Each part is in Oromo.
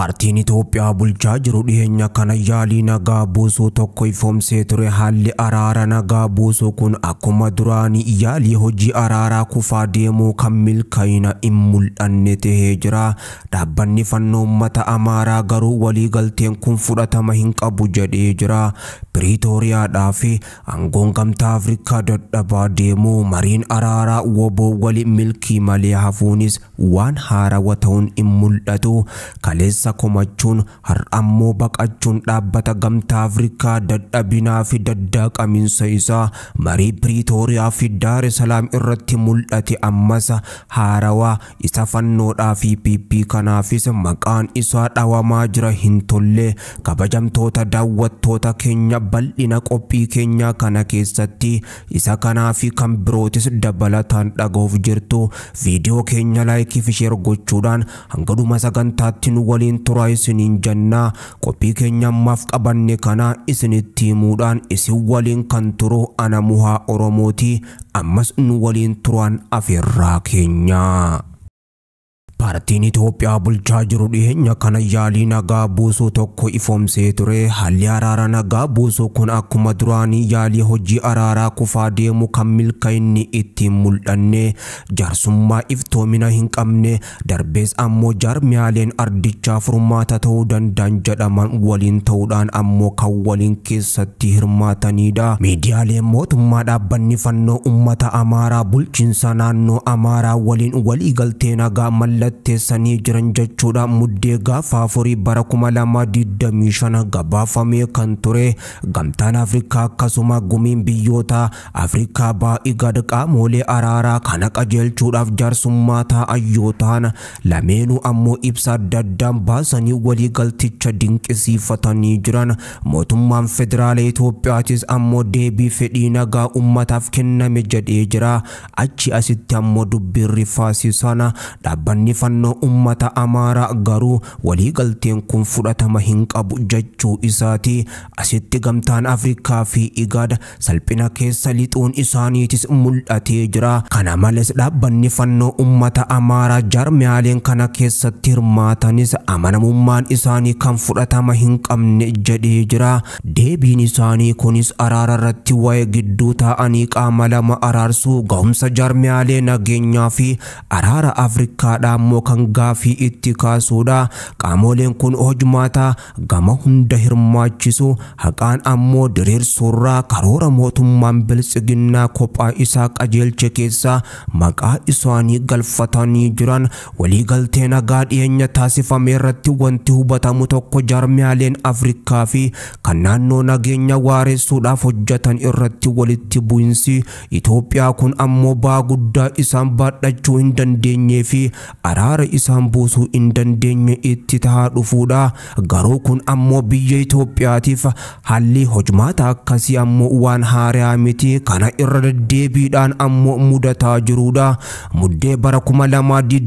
Paartiin Itoophiyaa bulchaa jiru dhiyeenya kana yaalii nagaa buusuu tokko ifoomsee ture. Haalli araara nagaa buusuu kun akkuma duraanii yaalii hojii araaraa kufaa deemuu kan milkaa'ina hin mul'anne tahee jira. Dhaabbanni fannoo uummata Amaaraa garuu waliigalteen kun fudhatama hin qabu jedhee jira. Piriitooriyaadhaa fi aangoon gamtaa Afriikaa dadhabaa deemuu mariin araaraa woboo wali milkii malee hafuunis waan haarawaa ta'uun hin mul'atu. Kaleessa komachuun har'ammoo baqachuun dhaabbata gamtaa Afriikaa dadhabinaa fi daddaaqamiinsa isaa marii Piriitooriyaa fi Daar es Salaam irratti mul'ate ammas haarawaa isa fannoodhaa fi PP kanaafis maqaan isaa dhawamaa jira hin tolle. Kabajamtoota daawwattoota keenya bal'ina qophii keenya kana keessatti isa kanaa fi kan birootis dabalataan dhaga'uuf jirtu viidiyoo keenya laayikii fi sheer gochuudhaan hanga dhuma sagantaatti nu waliin turaa isiniin jennaa. Qophii keenya ammaaf qabanne kana isinitti himuudhaan isin waliin kan turu ana Moha Oromooti. Ammas nu waliin turaan afeerraa keenya. Paartiin Itoophiyaa bulchaa jiru dhiyeenya kana yaalii nagaa buusuu tokko ifoomsee ture. Haalli araara nagaa buusuu kun akkuma duraanii yaalii hojii araaraa kufaa deemu kan milkaa'inni ittiin mul'anne jaarsummaa iftoomina hin qabne darbees ammoo jaarmiyaaleen ardichaa furmaata ta'uu danda'an jedhaman waliin ta'uudhaan ammoo kan waliin keessatti hirmaatanidha. Miidiyaaleen mootummaa dhaabbanni fannoo uummata Amaaraa bulchiinsa naannoo Amaaraa waliin waliigaltee nagaa mallatteessanii jiran jechuudha. Muddee gaafa afurii bara 2025 gabaafamee kan ture. Gamtaan Afriikaa akkasuma gumiin biyyoota Afriikaa baa IGAD qaamolee araaraa kana qajeelchuudhaaf jaarsummaa taa'an yoo ta'an lameenuu ammoo ibsa adda addaan baasanii waliigalticha dinqisiifatanii jiran. Mootummaan federaala Itoophiyaatis ammoo deebii fedhii nagaa uummataaf kenname jedhee jira. Achi asitti ammoo dubbiin rifaasisana dhaabbanni fannoo uummata Amaaraa garuu waliigalteen kun fudhatama hin qabu jechuu isaati. Asitti gamtaan Afriikaa fi IGAD salphina keessa lixuun isaaniitis mul'atee jira. Kana malees dhaabbanni fannoo uummata Amaaraa jaarmiyaaleen kana keessatti hirmaatanis amanamummaan isaanii kan fudhatama hin qabne jedhee jira. Deebiin isaanii kunis araara irratti waa'ee gidduu taa'anii qaama lama araarsuu ga'umsa jaarmiyaalee nageenyaa fi araara Afriikaadhaa ammoo kan gaafii itti kaasuudha. Qaamoleen kun hojmaata gama hunda hirmaachisu haqaan ammoo diriirsuurraa karoora mootummaan biltsiginnaa kophaa isaa qajeelche keessaa maqaa isaanii galfatanii jiran. Waliigaltee nagaa dhiyeenya taasifame irratti wanti hubatamu tokko jaarmiyaaleen Afriikaa fi kan naannoo nageenya waaressuudhaaf hojjetan irratti walitti bu'insi Itoophiyaa kun ammoo ba'aa guddaa isaan baadhachuu hin dandeenyee fi araara isaan buusuu hin dandeenye itti tahaa dhufuudha. Garuu kun ammoo biyya Itoophiyaatiif haalli hojmaata akkasii ammoo waan haaraa miti. Kana irra deddeebiidhaan ammoo mudataa jiruudha. Muddee bara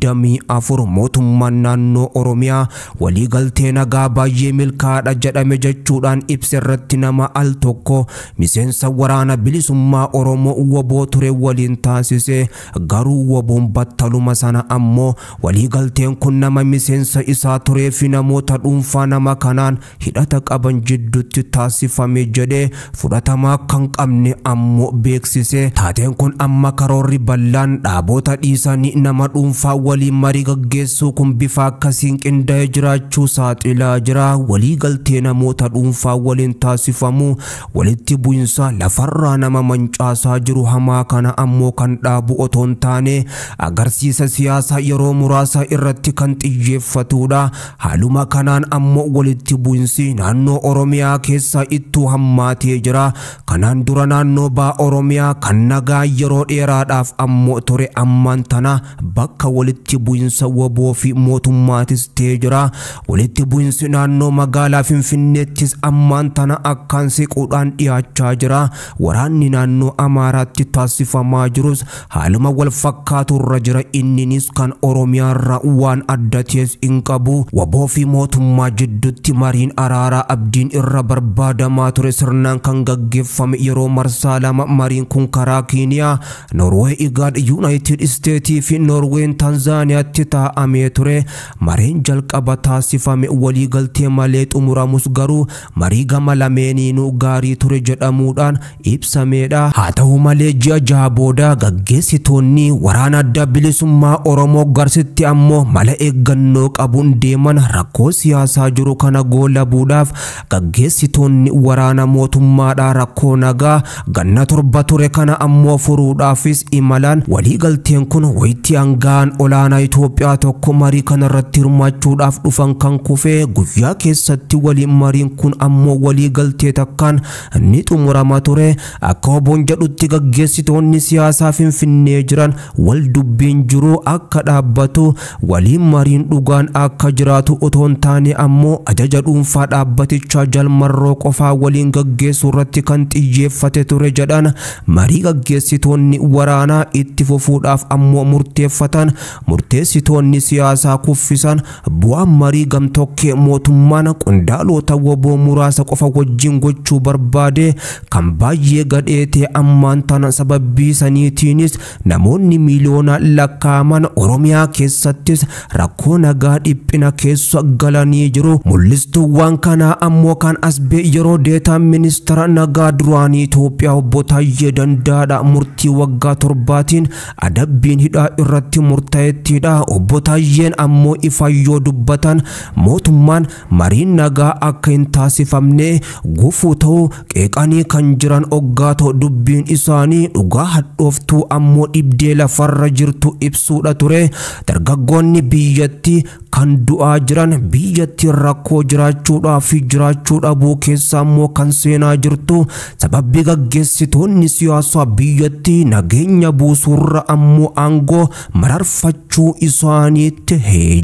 2024 mootummaan naannoo Oromiyaa waliigaltee nagaa baay'ee milkaa'aadha jedhame jechuudhaan ibsa irratti nama al tokko miseensa waraana bilisummaa Oromoo woboo ture waliin taasise. Garuu woboon battaluma sana ammoo waliigalteen kun nama miseensa isaa turee fi namoota dhuunfaa nama kanaan hidhata qaban jidduutti taasifame jedhee fudhatamaa kan qabne ammoo beeksise. Taateen kun amma karoorri bal'aan dhaabota dhiisanii nama dhuunfaa waliin marii gaggeessuu kun bifa akkasiin qindaa'ee jiraachuu saaxilaa jira. Waliigaltee namoota dhuunfaa waliin taasifamu walitti bu'insa lafarraa nama mancaasaa jiru hamaa kana ammoo kan dhaabu otoo hin taane agarsiisa siyaasaa yeroo muraasa irratti kan xiyyeeffatudha. Haaluma kanaan ammoo walitti bu'insi naannoo Oromiyaa keessa ittuu hammaatee jira. Kanaan dura naannoo baa Oromiyaa kan nagaa yeroo dheeraadhaaf ammoo ture ammaan tana bakka walitti bu'insa woboo fi mootummaatis ta'ee jira. Walitti bu'insi naannoo magaalaa Finfinneettis ammaan tana akkaan siquudhaan dhiyaachaa jira. Waraanni naannoo Amaaraatti taasifamaa jirus haaluma wal fakkaatu irra jira. Inninis kan Oromiyaa Oromiyaarra waan addatees hin qabu. Waboo fi mootummaa jidduutti mariin araaraa abdiin irra barbaadamaa ture sirnaan kan gaggeeffame yeroo marsaa lama. Mariin kun karaa Keeniyaa, Norway, IGAD, United States fi Norway Tanzaniyaatti taa'amee ture. Mariin jalqaba taasifame waliigaltee malee xumuramus garuu marii gama lameeniinuu gaarii ture jedhamuudhaan ibsameedha. Haa ta'u malee ji'a jaha booda gaggeessitoonni waraana adda bilisummaa Oromoo garsitti ammoo mala eeggannoo qabuun deeman rakkoo siyaasaa jiru kana goolabuudhaaf gaggeessitoonni waraana mootummaadhaa rakkoo nagaa ganna torba ture kana ammoo furuudhaafis imalaan. Waliigalteen kun wayitii aangaan olaanaa Itoophiyaa tokko marii kanarratti hirmaachuudhaaf dhufan kan kufee guyyaa keessatti waliin mariin kun ammoo waliigaltee takkaan ni xumurama ture. Akka oboon jedhutti gaggeessitoonni siyaasaa Finfinnee jiran wal dubbiin jiru akka dhaabbatu waliin mariin dhugaan akka jiraatu otoo hin taane ammoo ajaja dhuunfaa dhaabbatichaa jalmarroo qofaa waliin gaggeessuu irratti kan xiyyeeffate ture jedhan. Marii gaggeessitoonni waraanaa itti fufuudhaaf ammoo murteeffatan. Murteessitoonni siyaasaa kuffisan. Bu'aan marii gamtokkee mootummaan qondaalota waboo muraasa qofa wajjin gochuu barbaade kan baay'ee gadheete ammaan tana sababbii saniitiinis namoonni miiliyoona lakkaaman Oromiyaa keessattis rakkoo nagaa dhiphina keessa galanii jiru. Mul'istuuwwan kanaa ammoo kan as ba'e yeroo deetaan ministeera nagaa duraanii Itoophiyaa obbo Taayyee Dandaadha murtii waggaa 7tiin adabbiin hidhaa irratti murtaa'ettidha. Obbo Taayyeen ammoo ifayyoo dubbatan mootummaan mariin nagaa akka hin taasifamne gufuu ta'uu qeeqanii kan jiran oggaatoo dubbiin isaanii dhugaa hadhooftuu ammoo dhibdee lafarra jirtu ibsuudha ture. Dargaggoonni biyyatti kan du'aa jiran biyyatti rakkoo jiraachuudhaa fi jiraachuu dhabuu keessa ammoo kan seenaa jirtu sababbii gaggeessitoonni siyaasaa biyyatti nageenya buusuurra ammoo aangoo mararfachuu isaaniitti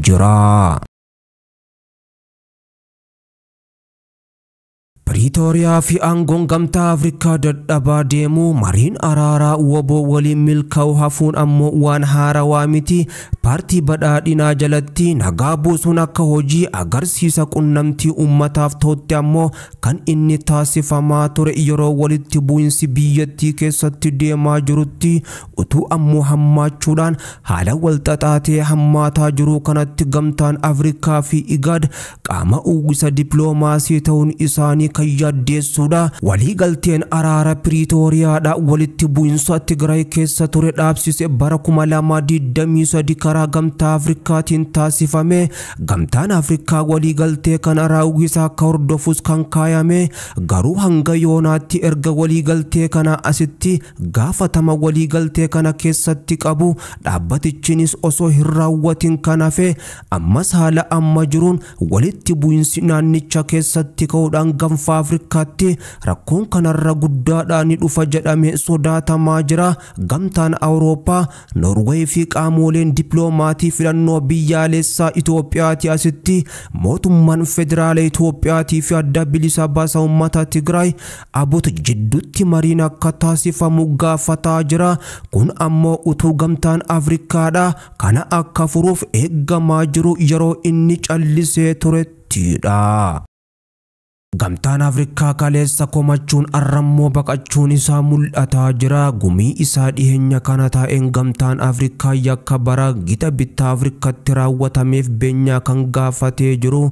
jira. Pretoria fi aangoon gamtaa Afriikaa dadhabaa deemu mariin araaraa waboo waliin milkaa'u hafuun ammoo waan haarawaa miti. Paartii badhaadhinaa jalatti nagaa buusuun akka hojii agarsiisa qunnamtii uummataaf ta'utti ammoo kan inni taasifamaa ture yeroo walitti bu'insi biyyattii keessatti deemaa jirutti utuu ammoo hammaachuudhaan haala walxaxaatee hammaataa jiru kanatti gamtaan Afriikaa fi IGAD qaama uwwisa dippiloomaasii ta'uun isaanii kan yaaddeessuudha. Waliigalteen araara Pretooriyaadha walitti bu'insa Tigraay keessa ture dhaabsise bara 2023 karaa gamtaa Afriikaatiin taasifame. Gamtaan Afriikaa waliigaltee kana raawwisaa akka hordofus kan kaayame garuu hanga yoonaatti erga waliigaltee kana asitti gaafatama waliigaltee kana keessatti qabu dhaabbatichinis osoo hin raawwatin kan hafe ammas haala amma jiruun walitti bu'insi naannicha keessatti ka'uudhaan gamtaa Afriikaatti rakkoon kanarra guddaadhaan ni dhufa jedhamee sodaatamaa jira. Gamtaan Awurooppaa, Norway fi qaamoleen dippiloomatii filannoo biyyaalessaa Itoophiyaatti asitti mootummaan federaala Itoophiyaatii fi adda bilisa baasaa uummata Tigraay abboota jidduutti mariin akka taasifamu gaafataa jira. Kun ammoo utuu gamtaan Afriikaadha kana akka furuuf eeggamaa jiru yeroo inni callisee turettidha. Gamtaan Afriikaa kaleessa komachuun arrammoo baqachuun isaa mul'ataa jira. Gumii isaa dhiheenya kana taa'een gamtaan Afriikaa yakka bara gita bittaa Afriikaatti raawwatameef beenyaa kan gaafatee jiru.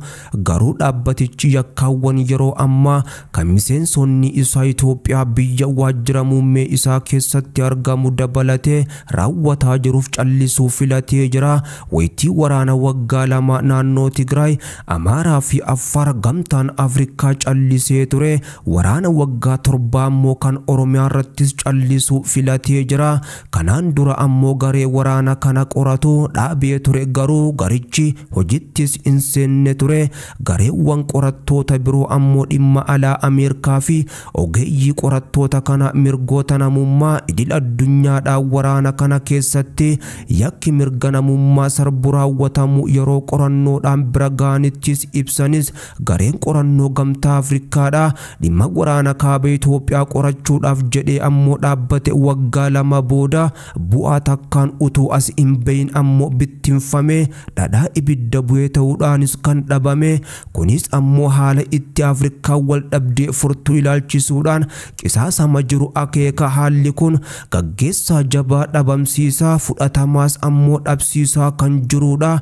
Garuu dhaabbatichi yakkaawwan yeroo ammaa kan miseensonni isaa Itoophiyaa biyya waajjira muummee isaa keessatti argamu dabalatee raawwataa jiruuf callisuu filatee jira. Wayitii waraana waggaa 2 naannoo Tigraay, Amaaraa fi Affaar gamtaan Afriikaa callisee ture. Waraana waggaa 7 ammoo kan Oromiyaa irrattis callisuu filatee jira. Kanaan dura ammoo garee waraana kana qoratu dhaabee ture garuu garichi hojittis hin seenne ture. Gareewwan qorattoota biroo ammoo dhimma alaa Ameerikaa fi ogeeyyii qorattoota kana mirgoota namummaa idil addunyaadhaan waraana kana keessatti yakki mirga namummaa sarbu raawwatamu yeroo qorannoodhaan bira gaanittis ibsanis gareen qorannoo gamtaa gamtaa Afriikaadha dhimma waraana kaaba Itoophiyaa qorachuudhaaf jedhee ammoo dhaabbate waggaa lama booda bu'aa takkaan utuu as hin bahin ammoo bittinfame dhadhaa ibidda bu'ee ta'uudhaanis kan dhabame kunis ammoo haala itti Afriikaa wal dhabdee furtuu ilaalchisuudhaan qisaasama jiru akeeka haalli kun gaggeessaa jabaa dhabamsiisaa fudhatamaas ammoo dhabsiisaa kan jirudha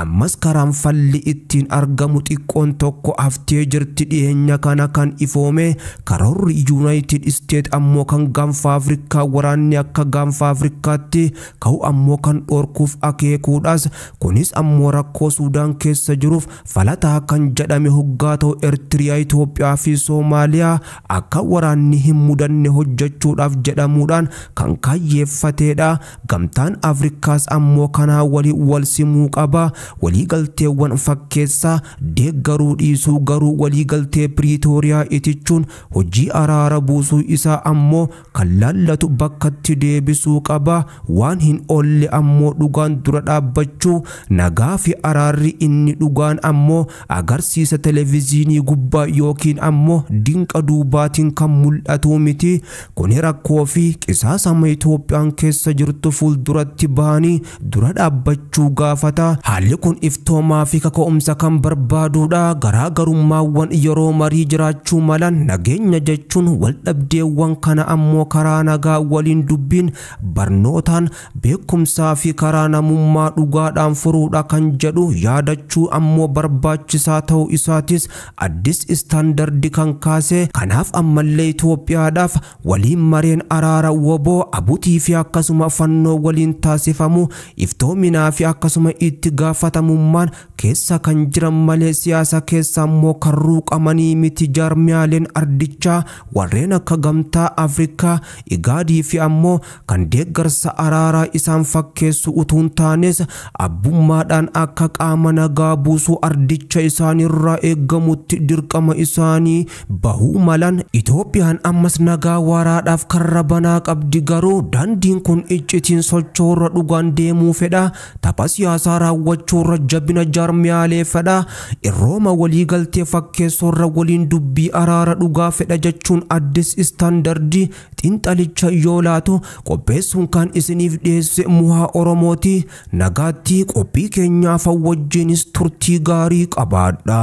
ammas karaan falli ittiin argamu xiqqoon tokko haftee jirti dhiyeenya kana kan ifoome karoorri United States ammoo kan gaanfa Afriikaa waraanni akka gaanfa Afriikaatti ka'u ammoo kan dhorkuuf akeekuudhaas kunis ammoo rakkoo Suudaan keessa jiruuf falataa kan jedhame hoggaa ta'u Eertiriyaa Itoophiyaa fi Soomaaliyaa akka waraanni hin mudanne hojjechuudhaaf jedhamuudhaan kan kaayyeeffateedha gamtaan Afriikaas ammoo kanaa wal simuu qaba waliigalteewwan fakkeessaa deeggaruu dhiisuu garuu waliigaltee Piriitooriyaa itichuun hojii araara buusuu isaa ammoo kan laallatu bakkatti deebisuu qaba waan hin oolle ammoo dhugaan dura dhaabbachuu nagaa fi araarri inni dhugaan ammoo agarsiisa televiziinii gubbaa yookiin ammoo dinqa duubaatiin kan mul'atu miti kuni rakkoo fi qisaasama Itoophiyaan keessa jirtu fuulduratti bahanii dura dhaabbachuu gaafata haalli kun iftoomaa fi kaka'umsa kan barbaaduudha garaagarummaawwan yeroo marii jiraachuu malan nageenya jechuun wal dhabdeewwan kana ammoo karaa nagaa waliin dubbiin barnootaan beekumsaa fi karaa namummaa dhugaadhaan furuudha kan jedhu yaadachuu ammoo barbaachisaa ta'uu isaatis addis istaandardi kan kaase kanaaf ammallee Itoophiyaadhaaf waliin mareen araara woboo abutii fi akkasuma fannoo waliin taasifamu iftoominaa fi akkasuma itti gaafatamummaan keessa kan jiran malee siyaasa keessa ammoo kan ruuqamanii miti jaarmiyaaleen ardichaa warreen akka gamtaa Afriikaa IGAD fi ammoo kan deeggarsa araaraa isaan fakkeessu utuun taanes abbummaadhaan akka qaama nagaa buusuu ardicha isaanirraa eeggamutti dirqama isaanii bahuu malan Itoophiyaan ammas nagaa waraadhaaf karra banaa qabdi garuu daandiin kun iccitiin sochoorra dhugaan deemuu fedha tapha siyaasaa raawwachuurra jabina jaarmiyaalee fedha irrooma waliigaltee fakkeessorra waliin dubbii araara dhugaa fedha jechuun addis istaandardii xinxalicha yoo laatu qopheessuun kan isiniif dhiyeesse Moha Oromooti nagaatti qophii keenyaaf wajjinis turtii gaarii qabaadha.